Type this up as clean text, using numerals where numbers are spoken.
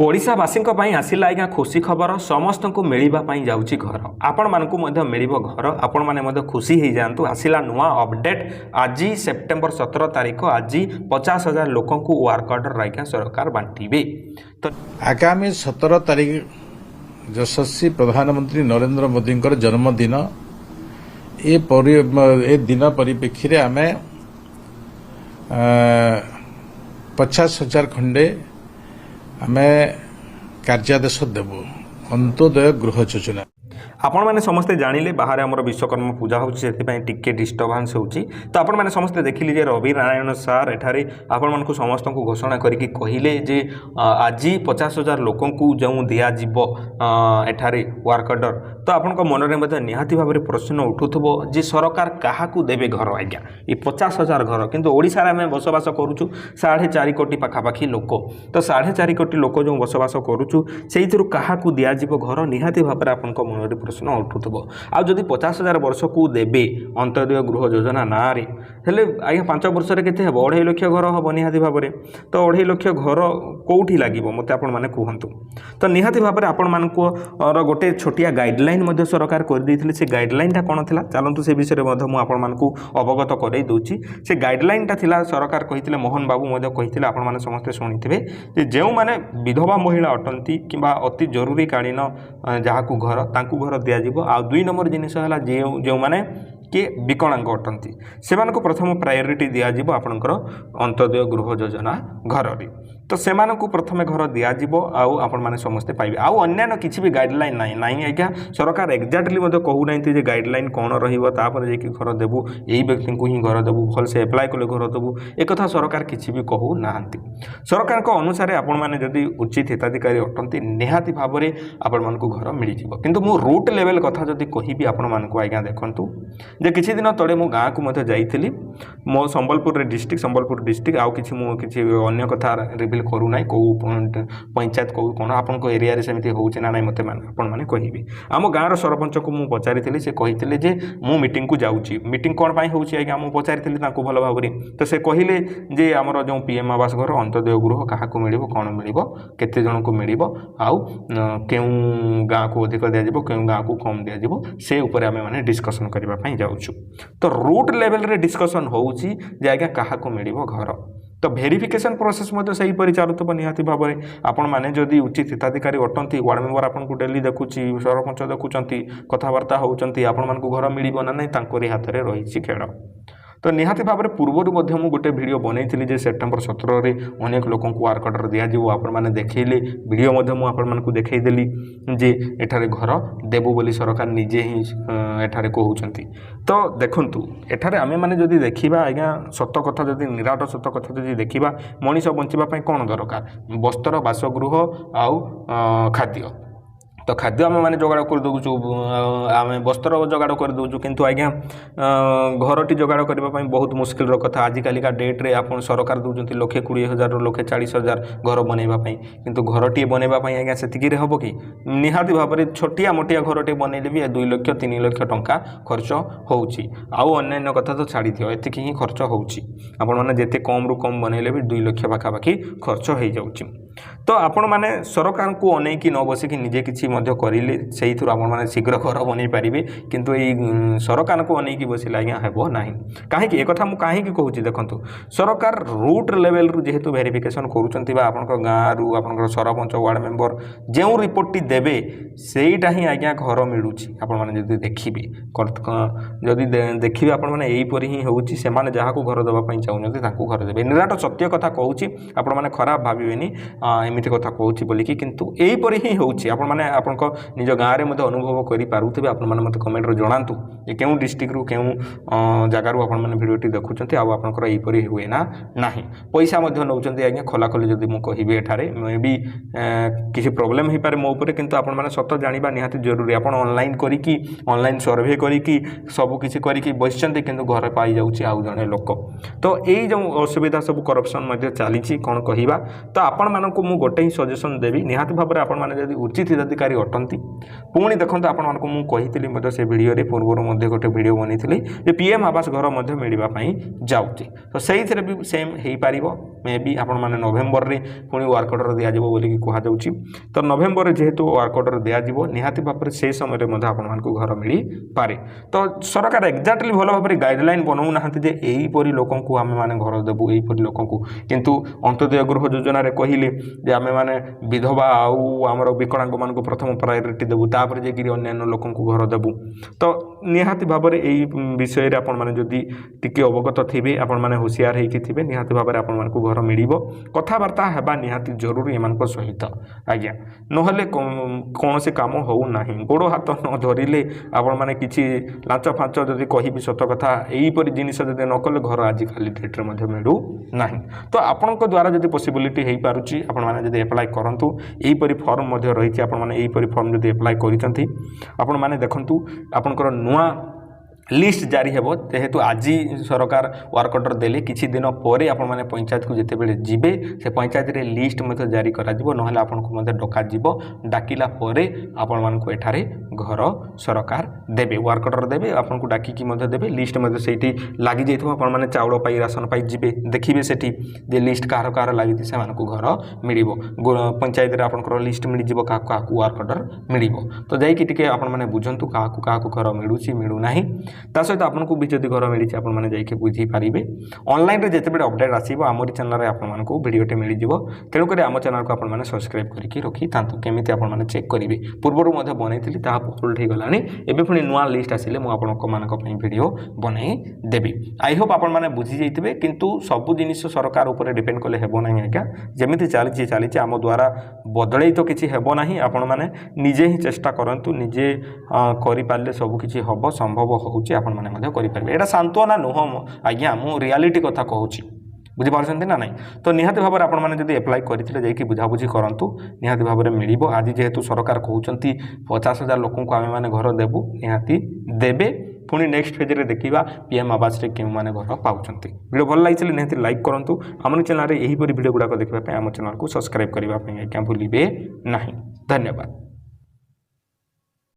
ओडिशावासी आसला आज्ञा खुशी खबर समस्त को मिलवाई जाऊँगी घर आपण मानक मिल घर आपण मैंने खुशी हो जातु आसला नुआ अपडेट आज सेप्टेम्बर 17 तारीख आज 50,000 लोक वर्क ऑर्डर आज्ञा सरकार बांटे। तो आगामी 17 तारीख यशस्वी प्रधानमंत्री नरेंद्र मोदी जन्मदिन ए दिन परिप्रेक्षी आम 50,000 खंडे आमे कार्यादेश देबु अंत्योदय गृह योजना। आपण मैंने समस्ते जानिले बाहर आमर विश्वकर्मा पूजा होती टिके डिस्टर्बांस होची। तो आपण मैंने समस्ते देखिले जे रवि नारायण सार एठारे आपण मानकु समस्त को घोषणा करिकि कहिले जे आज 50,000 लोक जो दिया जीवो एठारे वर्क ऑर्डर। तो आपण को मन में निहाती भाव में प्रश्न उठुथबो जे सरकार काहाकु देबे घर आज्ञा ये 50,000 घर किंतु ओडिसा रे आमे बसवास करूछु 4.5 कोटी पाखापाखी लोक। तो 4.5 कोटी लोक जो बसवास करूछु सेइथिरु काहाकु दिया जीवो घर निहाती भाव में आपण को मन में प्रश्न उठुथबो। आ जदि 50,000 वर्ष को देबे अंत्योदय गृह योजना ना रे हेले आज्ञा 5 वर्ष रे केते हेबो 2.5 लाख घर हबो निहाती भाव में। तो 2.5 लाख घर कोउठी लागिबो मते आपण माने कहंतु। तो निहाती भाव में आपण मानकु गोटे छोटिया गाइडलाइन मध्य सरकार कर देथिले। से गाइडलाइन टा कोन थिला चलंतु से विषय रे मध्य मु आपण मानकु अवगत करै दोछि। से गाइडलाइन टा थिला सरकार कहिथिले मोहन बाबू मध्य कहिथिले आपण माने समस्त सुनिथिबे जे जेउ माने विधवा महिला अटंती किबा अति जरूरी कालीन जहाकू घर तांकू घर दिया जीवो। आ 2 नंबर जिनिस हला जे माने कि विकलांग अटंती से प्रथम प्रायोरिटी दिज्व आपणकर अंत्योदय गृह योजना घर रे। तो से प्रथम घर दिज्व आपण मैंने समस्ते पाइबे। आउ अन्य किसी भी गाइडलाइन ना आज्ञा सरकार एक्जाक्टली कहूना जे गाइडलाइन कौन रही घर देवु यही व्यक्ति को ही घर देवु भल से एप्लाय कले घर देवु एक सरकार किसी भी कहू ना। सरकार को अनुसार आपण मैंने जदि उचित हिताधिकारी अटंती निहाती भाव में आपण मानकु घर मिल जाव। किंतु मु रूट लेवल कथा जदि कहि आपण मानकु आज्ञा देखंतु जे किछि दिन तले मो गाँ को मते जाइथिली मो संबलपुर डिस्ट्रिक्ट आउ किछि मो किछि अन्य कथा रिवील करू नाइ को पंचायत को कोन आपन को एरिया रे सेमिति होउछ ना नाइ मते आपण माने कहिबे। आम गाँ रो सरपंच को मु पचारिथिली से कहिथिले जे मु मीटिंग को जाउची मीटिंग कोन पई होउची आज्ञा मु पचारिथिली ताको भलो भाबरी। तो से कहिले जे हमर जो पीएम आवास घर अंत्योदय गृह काहा को मिलिबो कोन मिलिबो केते जण को मिलिबो आउ केउ गाँ को अधिक दिया जिवो केउ गाँ को कम दिया जिवो से ऊपर आमे माने डिस्कशन करबा पई जाउछु। तो रूट लेवल रे डिस्कशन होउची जे आज्ञा काहा को मिलिबो घर। तो भेरिफिकेशन प्रोसेस मध्य सही परि चालुथबो निहाती भाव में आपण माने जदि उचित हिताधिकारी अटंती वार्ड मेंबर आपन को डेली देखुची सरपंच देखुचंती कथावार्ता होउचंती आपण मान को घर मिलिबो ना नै तांकोरी हाथ रे रहिछि खेळ। तो निहाती भाव में पूर्वर मध्य मु गोटे वीडियो बनैथिली जे सेप्टेम्बर 17 रे अनेक लोकन को वर्क ऑर्डर दिया जिवो आपण माने देखैले वीडियो मध्य मु आपण मान को देखै देली जे एठारे घर देबो बोली सरकार निजे ही एठारे कहउचंती। तो देखंतु एठारे आमे माने जदि देखिबा आज्ञा सत कथा जदि निराट सत कथा जदि देखिबा मनीष बंचिबा पई कोन दरकार वस्त्र बासगृह आउ खाद्य। तो खाद्य आम मैंने जोगाड़ कर दौचु आम वस्त्र जोगाड़ कर दौचु किंतु आज्ञा घरटी जोगाड़ करने बहुत मुस्किल कथा। आजिकालिका डेट्रे आप सरकार दौरान 1,20,000 1,40,000 घर बनवाई किंतु घरटी बनवाई आज्ञा से हम कि निहाती भाव में छोटिया मोटिया घरटे बनइले भी 2 लाख 3 लाख टंका खर्च होउची। आउ अन्य कथा तो छाड़ी दियो एतिक ही खर्च होउची। आपण माने जेते कम रु कम बनइले भी 2 लाख पाखापाखी खर्च हो जाउची। तो आपण माने सरकार को अनेकी न बसिकी निजे किछि मध्य करिले सेही थुर आपण माने शीघ्र घर बनै पारिबे किंतु एई सरकार को अनेकी बसिला आज्ञा हेबो नाही। काहे कि ए कथा मु काहे कि कहूची देखंतु सरकार रूट लेवल रु जेहेतु वेरिफिकेशन करूचंती बा आपनक गाँ रु आपनक सरपंच वार्ड मेंबर जेउ रिपोर्ट टी देबे सेईटा ही आज्ञा घर मिलुची। आपण माने जदि देखिबे जदि देखिबे आपण माने एई परि ही होउची से माने जहा को घर देबा पई चाहुनते ताकू घर देबे। निराट सत्य कथा कहूची आपण माने खराब भाबिबेनी एमिति कथा कहूची बोलिकी किंतु एई परि ही होउची। आपण माने आपनक निज गाँ रे मते अनुभव करि पारुथिबे आपण माने मते कमेंट रे जणांतु जे केउ डिस्ट्रिक्ट रु केउ जगह रु आपण माने वीडियो टी देखुचंती आ आपनकर एई परि हुए ना नाही। पैसा मध्य नउचंती आज्ञा खोला खोली जदि मु कहिबे एठारे मे भी किछि प्रॉब्लम ही पारे मो ऊपर किंतु आपण माने सत जानिबा निहाती जरूरी। आपण ऑनलाइन करिकी ऑनलाइन सर्वे करिकी सब किछि करिकी बसचंती किंतु घर पाई जाउची आउ जणे लोक। तो एई जो असुविधा सब करप्शन मध्य चलीची कोन कहिबा। तो आपण आपको मु गोटे ही सजेसन देवी निहाती भाव में आपड़ी उचित हिताधिकारी अटंती पुणी देखो आपको मुझे से भिडियो पूर्व गोटे भिडियो बनई जे पीएम आवास घर मिलवाई जाऊँगी तो से भी सेम हो पार मे भी आपण मैंने नवेम्बर में पुणी वर्क ऑर्डर दिज्व बोलिकी कहुच्छी तो नवेम्बर में जेहेतु वर्क ऑर्डर दिज्व निहाती भाव में से समय में आपको घर मिल पारे तो सरकार एक्जाक्टली भल भाव में गाइडलाइन बनाऊना यहीपरी लोक आम मैंने घर देवु यहीपरी लोक किंतु अंत्योदय गृह योजना कहले जे आम मैंने विधवा आमर विकलांग मान प्रथम प्रायोरिटी देवु तापर जाकि अन्य लोक घर देवु तो निहाती भाव में यही विषय में आपण मैंने जदि टिके अवगत थे आपण मैंने होशियार होती थे निहाती भाव में आपण घर मिल कथबार्ता है निहाती जरूरी एम सहित आज्ञा नहले कौन से काम हो ना गोड़ हाथ न धरले आपण मैंने किसी लाच फाच जदि कह सत कथा यहीपरी जिनिस जदि न कले घर आजिकल डेट्रे मिलू ना तो आपण द्वारा जदि पॉसिबिलिटी हो पारुची आपण मैंने जदि एप्लाय करूँ यहीपरी फॉर्म रही आपण मैंने यहीपरी फॉर्म जदि एप्लाय करिसेंती आपण मैंने देखंतु आपनकर नुआ लिस्ट जारी हेबो जेहेतु आज सरकार वर्क ऑर्डर देले किछि दिन पर आपण माने पंचायत को जेते बेले जिबे से पंचायत रे लिस्ट मते जारी करा जिवो नहले आपण को मते डका जिवो डाकिला परे आपण मान को एठारे घर सरकार देबे वर्क ऑर्डर देबे आपण को डाकी की मते देबे लिस्ट मते सेठी लागि जाइथो आपण माने चाउल पाई राशन पाई जिबे देखिबे सेठी जे लिस्ट कार कार लागि से मान को घर मिलिबो पंचायत रे आपण को लिस्ट मिलि जिवो का वर्क ऑर्डर मिलिबो तो जाई कि टिके आपण माने बुझंतु का घर मिलुची मिलु नाही ता सहित आपको भी जब घर मिली आपने जाइए बुझीपारे ऑनलाइन जिते बड़े अपडेट आसो आमरी चैनल आपको भिडियोटे मिल जाव तेणुक आम चैनल को आपने सब्सक्राइब करके रखी था केमी आपने चेक करेंगे पूर्वर बनई भूल ठीक गलानी एवं पुणी नुआ लिस्ट आसिले मुझे भिडियो बनई देवी आई होप आपने बुझी जाइए किंतु सबू जिन सरकार उपर डिपेंड कले हेब ना आज्ञा जमी चली आम द्वारा बदल तो किसी हेब ना आपण मैंने निजे ही चेष्टा करूँ निजे करें सबकि हम संभव हो आपण मैंने करेंगे यहाँ सांत्वना नुह आज्ञा मु रियालिटी कथा कहूँ बुझीपार्टी ना नहीं तो निहाती भाव में आपने एप्लाय करते जाकि बुझाबुझी करूँ निहाती भाव में मिल आज जेहेतु सरकार कहते 50,000 लोक आम मैंने घर देवु निहाती देवे पुणी नेक्स्ट फेज रे देखा पीएम आवास रे क्यों मैंने घर पाँच वीडियो भल लगी निहाती लाइक करूँ आम चैनल यहीपरी वीडियो गुड़ाक देखा आम चैनल को सब्सक्राइब करने भूलिए ना धन्यवाद।